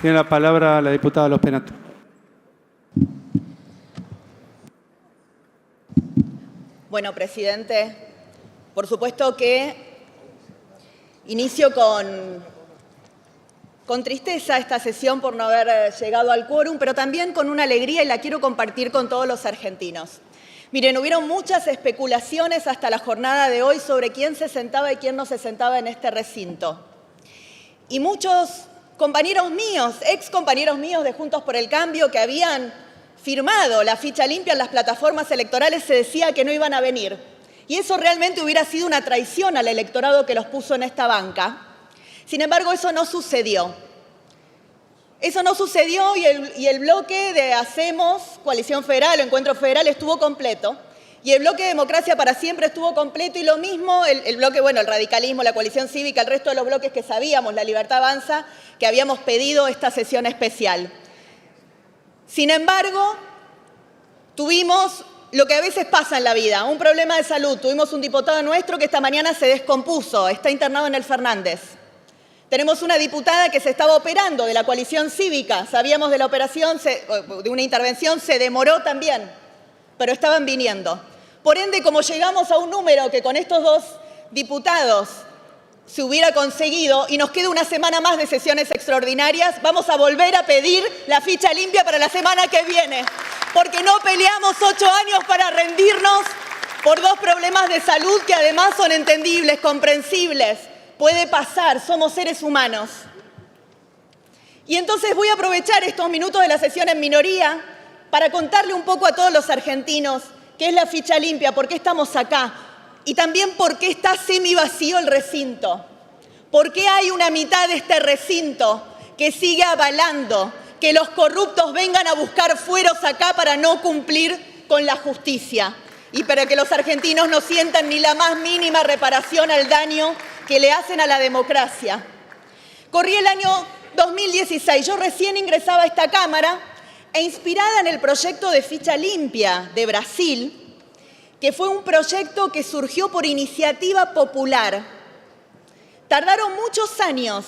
Tiene la palabra la diputada Los Penato. Bueno, presidente, por supuesto que inicio con tristeza esta sesión por no haber llegado al quórum, pero también con una alegría y la quiero compartir con todos los argentinos. Miren, hubieron muchas especulaciones hasta la jornada de hoy sobre quién se sentaba y quién no se sentaba en este recinto. Y muchos compañeros míos, ex compañeros míos de Juntos por el Cambio que habían firmado la ficha limpia en las plataformas electorales, se decía que no iban a venir. Y eso realmente hubiera sido una traición al electorado que los puso en esta banca. Sin embargo, eso no sucedió. Eso no sucedió y el bloque de Hacemos, Coalición Federal, Encuentro Federal estuvo completo. Y el bloque de Democracia para Siempre estuvo completo y lo mismo el bloque, bueno, el radicalismo, la coalición cívica, el resto de los bloques que sabíamos, La Libertad Avanza, que habíamos pedido esta sesión especial. Sin embargo, tuvimos lo que a veces pasa en la vida, un problema de salud. Tuvimos un diputado nuestro que esta mañana se descompuso, está internado en el Fernández. Tenemos una diputada que se estaba operando de la coalición cívica. Sabíamos de la operación, de una intervención, se demoró también, pero estaban viniendo. Por ende, como llegamos a un número que con estos dos diputados se hubiera conseguido y nos queda una semana más de sesiones extraordinarias, vamos a volver a pedir la ficha limpia para la semana que viene, porque no peleamos 8 años para rendirnos por dos problemas de salud que además son entendibles, comprensibles. Puede pasar, somos seres humanos. Y entonces voy a aprovechar estos minutos de la sesión en minoría para contarle un poco a todos los argentinos qué es la ficha limpia, por qué estamos acá y también por qué está semivacío el recinto. ¿Por qué hay una mitad de este recinto que sigue avalando que los corruptos vengan a buscar fueros acá para no cumplir con la justicia y para que los argentinos no sientan ni la más mínima reparación al daño que le hacen a la democracia? Corrí el año 2016, yo recién ingresaba a esta Cámara e inspirada en el proyecto de ficha limpia de Brasil, que fue un proyecto que surgió por iniciativa popular. Tardaron muchos años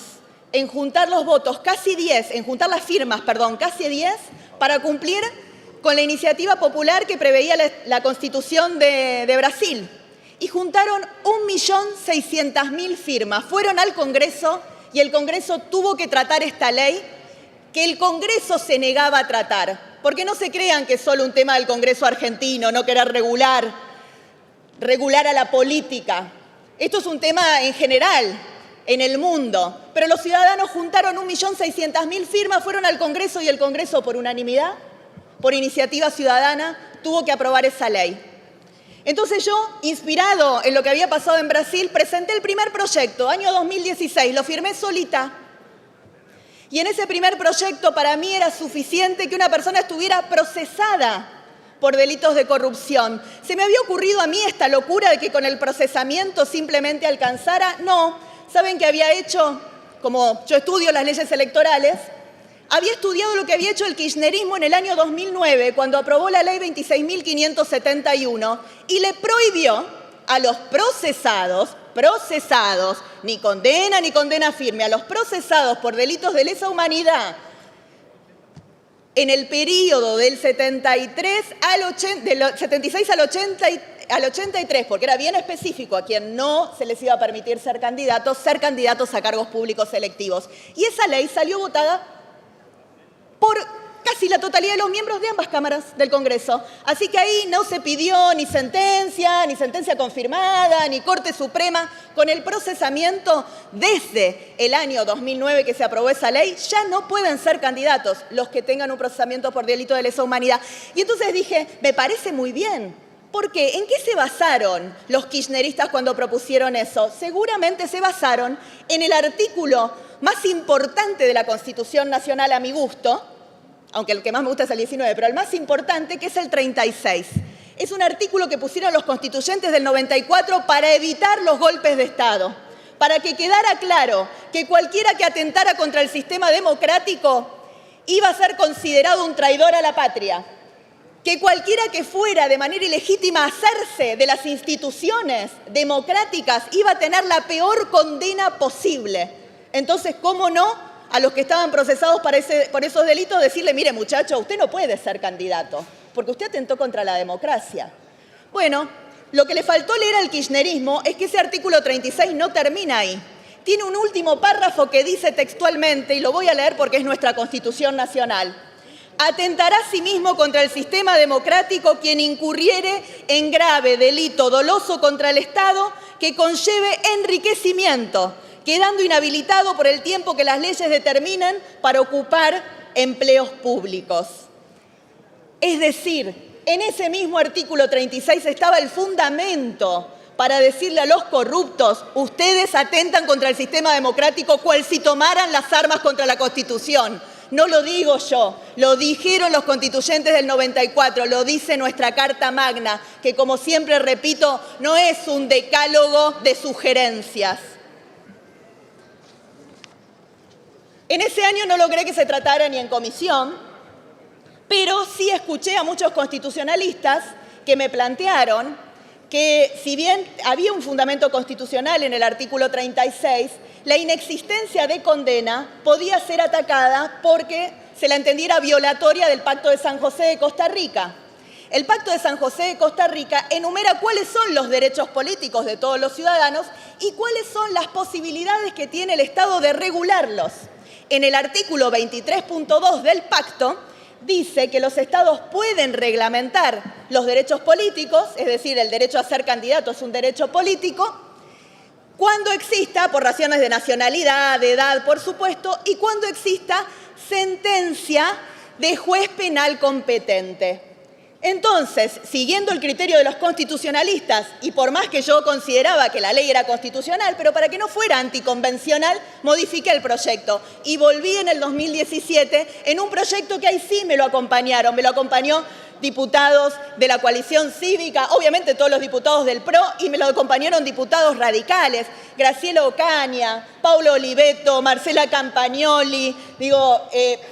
en juntar los votos, casi 10, en juntar las firmas, casi 10, para cumplir con la iniciativa popular que preveía la Constitución de Brasil. Y juntaron 1.600.000 firmas. Fueron al Congreso y el Congreso tuvo que tratar esta ley que el Congreso se negaba a tratar. Porque no se crean que es solo un tema del Congreso argentino, no querer regular a la política. Esto es un tema en general, en el mundo. Pero los ciudadanos juntaron 1.600.000 firmas, fueron al Congreso y el Congreso, por unanimidad, por iniciativa ciudadana, tuvo que aprobar esa ley. Entonces yo, inspirado en lo que había pasado en Brasil, presenté el primer proyecto, año 2016, lo firmé solita. Y en ese primer proyecto para mí era suficiente que una persona estuviera procesada por delitos de corrupción. ¿Se me había ocurrido a mí esta locura de que con el procesamiento simplemente alcanzara? No. ¿Saben qué había hecho? Como yo estudio las leyes electorales, había estudiado lo que había hecho el kirchnerismo en el año 2009, cuando aprobó la ley 26.571 y le prohibió a los procesados, ni condena firme, a los procesados por delitos de lesa humanidad en el periodo del 76 al 83, porque era bien específico a quien no se les iba a permitir ser candidatos a cargos públicos electivos. Y esa ley salió votada por casi la totalidad de los miembros de ambas cámaras del Congreso. Así que ahí no se pidió ni sentencia confirmada, ni Corte Suprema. Con el procesamiento desde el año 2009 que se aprobó esa ley, ya no pueden ser candidatos los que tengan un procesamiento por delito de lesa humanidad. Y entonces dije, me parece muy bien. ¿Por qué? ¿En qué se basaron los kirchneristas cuando propusieron eso? Seguramente se basaron en el artículo más importante de la Constitución Nacional a mi gusto, aunque el que más me gusta es el 19, pero el más importante, que es el 36. Es un artículo que pusieron los constituyentes del 94 para evitar los golpes de Estado, para que quedara claro que cualquiera que atentara contra el sistema democrático iba a ser considerado un traidor a la patria, que cualquiera que fuera de manera ilegítima a hacerse de las instituciones democráticas iba a tener la peor condena posible. Entonces, ¿cómo no a los que estaban procesados por esos delitos, decirle, mire muchacho, usted no puede ser candidato, porque usted atentó contra la democracia. Bueno, lo que le faltó leer al kirchnerismo es que ese artículo 36 no termina ahí. Tiene un último párrafo que dice textualmente, y lo voy a leer porque es nuestra Constitución Nacional: atentará asimismo contra el sistema democrático quien incurriere en grave delito doloso contra el Estado que conlleve enriquecimiento, quedando inhabilitado por el tiempo que las leyes determinan para ocupar empleos públicos. Es decir, en ese mismo artículo 36 estaba el fundamento para decirle a los corruptos, ustedes atentan contra el sistema democrático cual si tomaran las armas contra la Constitución. No lo digo yo, lo dijeron los constituyentes del 94, lo dice nuestra Carta Magna, que como siempre repito, no es un decálogo de sugerencias. En ese año no logré que se tratara ni en comisión, pero sí escuché a muchos constitucionalistas que me plantearon que si bien había un fundamento constitucional en el artículo 36, la inexistencia de condena podía ser atacada porque se la entendiera violatoria del Pacto de San José de Costa Rica. El Pacto de San José de Costa Rica enumera cuáles son los derechos políticos de todos los ciudadanos y cuáles son las posibilidades que tiene el Estado de regularlos. En el artículo 23.2 del pacto dice que los estados pueden reglamentar los derechos políticos, es decir, el derecho a ser candidato es un derecho político, cuando exista, por razones de nacionalidad, de edad, por supuesto, y cuando exista sentencia de juez penal competente. Entonces, siguiendo el criterio de los constitucionalistas, y por más que yo consideraba que la ley era constitucional, pero para que no fuera anticonvencional, modifiqué el proyecto y volví en el 2017 en un proyecto que ahí sí me lo acompañó diputados de la coalición cívica, obviamente todos los diputados del PRO, y me lo acompañaron diputados radicales, Graciela Ocaña, Paulo Oliveto, Marcela Campagnoli,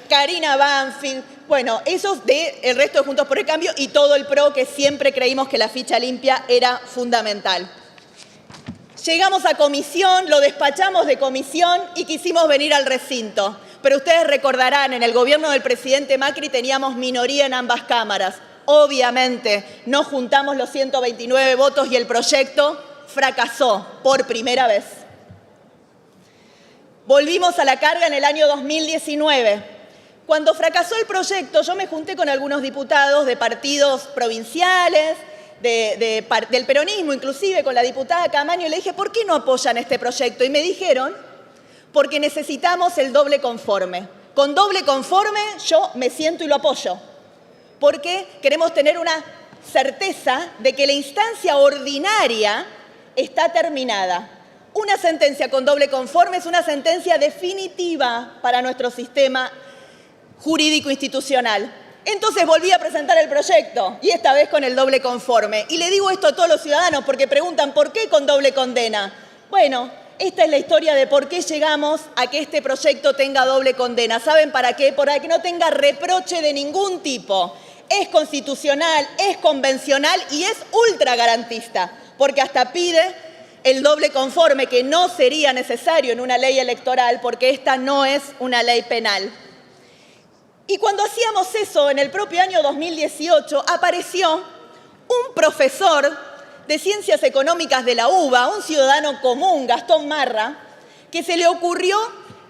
Karina Banfield, bueno, esos del resto de Juntos por el Cambio y todo el PRO, que siempre creímos que la ficha limpia era fundamental. Llegamos a comisión, lo despachamos de comisión y quisimos venir al recinto. Pero ustedes recordarán, en el gobierno del presidente Macri teníamos minoría en ambas cámaras. Obviamente no juntamos los 129 votos y el proyecto fracasó por primera vez. Volvimos a la carga en el año 2019. Cuando fracasó el proyecto, yo me junté con algunos diputados de partidos provinciales, del peronismo, inclusive con la diputada Camaño, y le dije, ¿por qué no apoyan este proyecto? Y me dijeron, porque necesitamos el doble conforme. Con doble conforme yo me siento y lo apoyo, porque queremos tener una certeza de que la instancia ordinaria está terminada. Una sentencia con doble conforme es una sentencia definitiva para nuestro sistema jurídico institucional. Entonces volví a presentar el proyecto, y esta vez con el doble conforme. Y le digo esto a todos los ciudadanos porque preguntan, ¿por qué con doble condena? Bueno, esta es la historia de por qué llegamos a que este proyecto tenga doble condena. ¿Saben para qué? Para que no tenga reproche de ningún tipo. Es constitucional, es convencional y es ultra garantista, porque hasta pide el doble conforme, que no sería necesario en una ley electoral, porque esta no es una ley penal. Y cuando hacíamos eso en el propio año 2018, apareció un profesor de Ciencias Económicas de la UBA, un ciudadano común, Gastón Marra, que se le ocurrió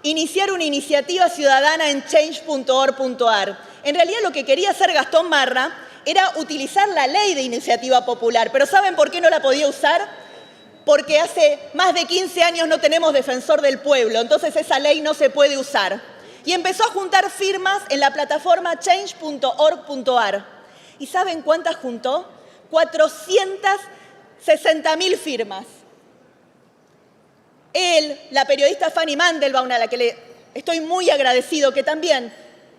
iniciar una iniciativa ciudadana en change.org.ar. En realidad lo que quería hacer Gastón Marra era utilizar la ley de iniciativa popular, pero ¿saben por qué no la podía usar? Porque hace más de 15 años no tenemos defensor del pueblo, entonces esa ley no se puede usar. Y empezó a juntar firmas en la plataforma change.org.ar. ¿Y saben cuántas juntó? 460.000 firmas. Él, la periodista Fanny Mandelbaum, a la que le estoy muy agradecido, que también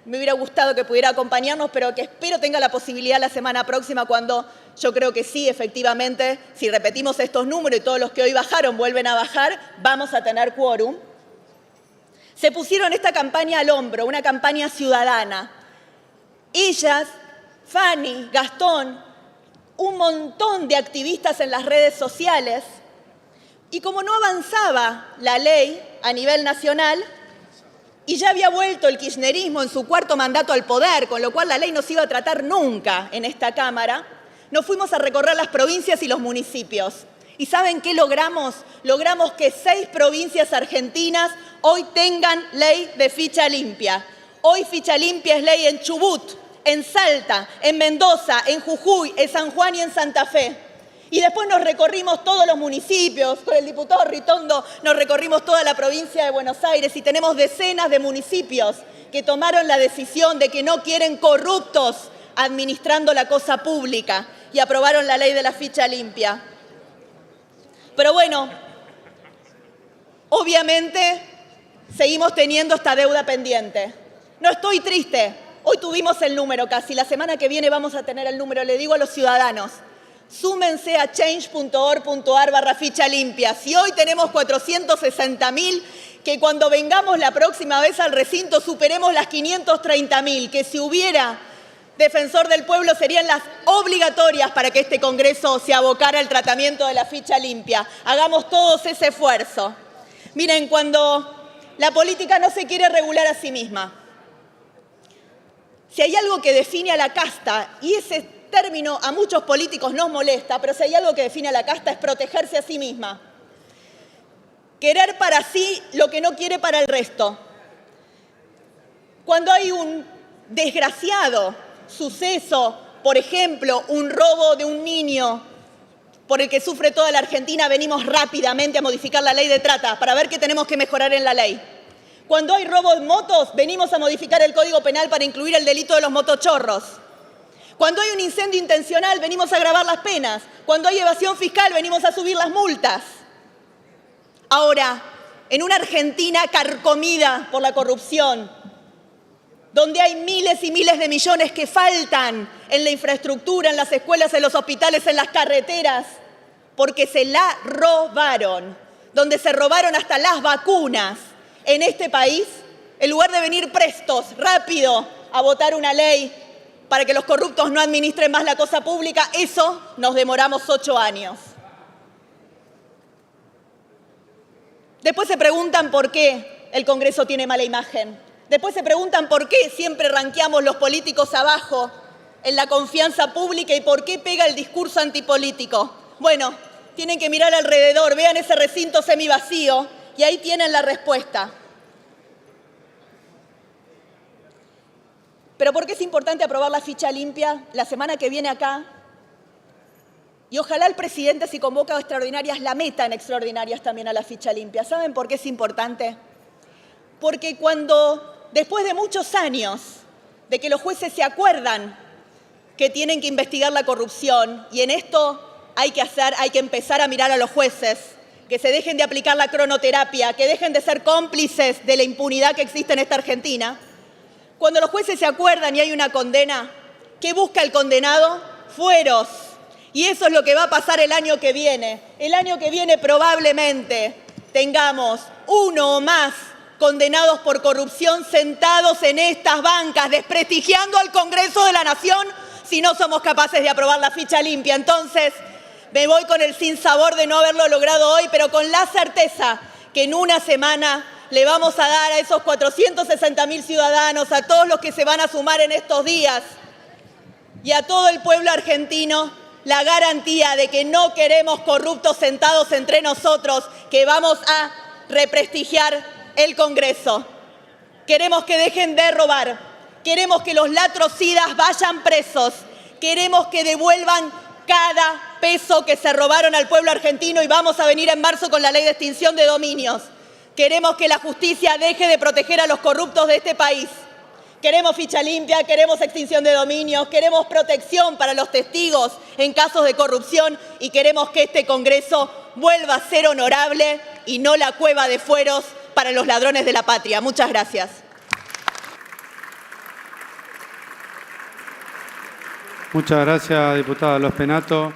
me hubiera gustado que pudiera acompañarnos, pero que espero tenga la posibilidad la semana próxima, cuando yo creo que sí, efectivamente, si repetimos estos números y todos los que hoy bajaron vuelven a bajar, vamos a tener quórum. Se pusieron esta campaña al hombro, una campaña ciudadana. Ellas, Fanny, Gastón, un montón de activistas en las redes sociales, y como no avanzaba la ley a nivel nacional, y ya había vuelto el kirchnerismo en su cuarto mandato al poder, con lo cual la ley no se iba a tratar nunca en esta Cámara, nos fuimos a recorrer las provincias y los municipios. ¿Y saben qué logramos? Logramos que 6 provincias argentinas hoy tengan ley de ficha limpia. Hoy ficha limpia es ley en Chubut, en Salta, en Mendoza, en Jujuy, en San Juan y en Santa Fe. Y después nos recorrimos todos los municipios, con el diputado Ritondo nos recorrimos toda la provincia de Buenos Aires y tenemos decenas de municipios que tomaron la decisión de que no quieren corruptos administrando la cosa pública y aprobaron la ley de la ficha limpia. Pero bueno, obviamente seguimos teniendo esta deuda pendiente. No estoy triste, hoy tuvimos el número casi, la semana que viene vamos a tener el número, le digo a los ciudadanos. Súmense a change.org.ar/ficha limpia. Si hoy tenemos 460.000, que cuando vengamos la próxima vez al recinto superemos las 530.000, que si hubiera defensor del pueblo serían las obligatorias para que este Congreso se abocara al tratamiento de la ficha limpia. Hagamos todos ese esfuerzo. Miren, cuando la política no se quiere regular a sí misma, si hay algo que define a la casta, y ese término a muchos políticos nos molesta, pero si hay algo que define a la casta es protegerse a sí misma. Querer para sí lo que no quiere para el resto. Cuando hay un desgraciado suceso, por ejemplo, un robo de un niño por el que sufre toda la Argentina, venimos rápidamente a modificar la ley de trata para ver qué tenemos que mejorar en la ley. Cuando hay robo de motos, venimos a modificar el Código Penal para incluir el delito de los motochorros. Cuando hay un incendio intencional, venimos a agravar las penas. Cuando hay evasión fiscal, venimos a subir las multas. Ahora, en una Argentina carcomida por la corrupción, donde hay miles y miles de millones que faltan en la infraestructura, en las escuelas, en los hospitales, en las carreteras, porque se la robaron, donde se robaron hasta las vacunas, en este país, en lugar de venir prestos, rápido, a votar una ley para que los corruptos no administren más la cosa pública, eso nos demoramos 8 años. Después se preguntan por qué el Congreso tiene mala imagen. Después se preguntan por qué siempre ranqueamos los políticos abajo en la confianza pública y por qué pega el discurso antipolítico. Bueno, tienen que mirar alrededor, vean ese recinto semivacío y ahí tienen la respuesta. Pero ¿por qué es importante aprobar la ficha limpia la semana que viene acá? Y ojalá el presidente, si convoca a extraordinarias, la meta en extraordinarias también a la ficha limpia. ¿Saben por qué es importante? Porque cuando, después de muchos años de que los jueces se acuerdan que tienen que investigar la corrupción, y en esto hay que empezar a mirar a los jueces, que se dejen de aplicar la cronoterapia, que dejen de ser cómplices de la impunidad que existe en esta Argentina. Cuando los jueces se acuerdan y hay una condena, ¿qué busca el condenado? Fueros. Y eso es lo que va a pasar el año que viene. El año que viene probablemente tengamos 1 o más condenados por corrupción sentados en estas bancas, desprestigiando al Congreso de la Nación si no somos capaces de aprobar la ficha limpia. Entonces, me voy con el sinsabor de no haberlo logrado hoy, pero con la certeza que en una semana le vamos a dar a esos 460.000 ciudadanos, a todos los que se van a sumar en estos días y a todo el pueblo argentino, la garantía de que no queremos corruptos sentados entre nosotros, que vamos a represtigiar el Congreso. Queremos que dejen de robar, queremos que los latrocidas vayan presos, queremos que devuelvan cada peso que se robaron al pueblo argentino y vamos a venir en marzo con la ley de extinción de dominios. Queremos que la justicia deje de proteger a los corruptos de este país. Queremos ficha limpia, queremos extinción de dominios, queremos protección para los testigos en casos de corrupción y queremos que este Congreso vuelva a ser honorable y no la cueva de fueros para los ladrones de la patria. Muchas gracias. Muchas gracias, diputada Los Penato.